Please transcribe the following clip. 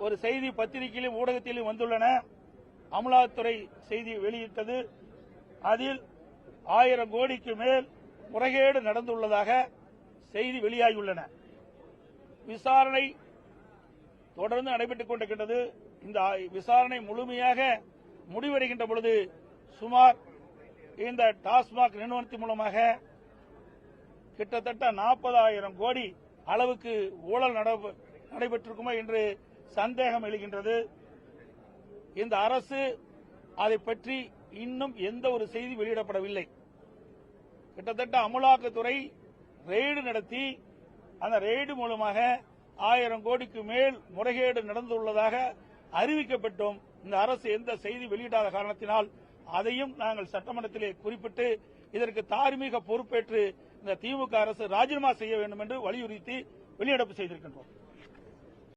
ஒரு செய்தி பத்திரிகையிலும் ஊடகத்திலும் வந்துள்ளன. அமலாக்கத்துறை செய்தி வெளியிட்டது. அதில் 1000 கோடிக்கு மேல் முறைகேடு நடந்துள்ளதாக செய்தி வெளியாகியுள்ளன. விசாரணை தொடர்ந்து நடைபெற்றுக் கொண்டிருக்கின்றது. இந்த விசாரணை முழுமையாக முடிவடைகின்ற பொழுது சுமார் இந்த டாஸ்மாக் நிறுவனத்தின் மூலமாக கிட்டத்தட்ட 40,000 கோடி அளவுக்கு ஊழல் நடைபெற்றிருக்குமா என்று சந்தேகம் எழுகின்றது. இந்த அரசு அதை பற்றி இன்னும் எந்த ஒரு செய்தி வெளியிடப்படவில்லை. கிட்டத்தட்ட அமலாக்கத்துறை ரெய்டு நடத்தி அந்த ரெய்டு மூலமாக 1000 கோடிக்கு மேல் முறைகேடு நடந்துள்ளதாக அறிவிக்கப்பட்டோம். இந்த அரசு எந்த செய்தி வெளியிடாத காரணத்தினால் அதையும் நாங்கள் சட்டமன்றத்திலே குறிப்பிட்டு இதற்கு தார்மீக பொறுப்பேற்று இந்த திமுக அரசு ராஜினாமா செய்ய வேண்டும் என்று வலியுறுத்தி வெளிநடப்பு செய்திருக்கின்றோம்.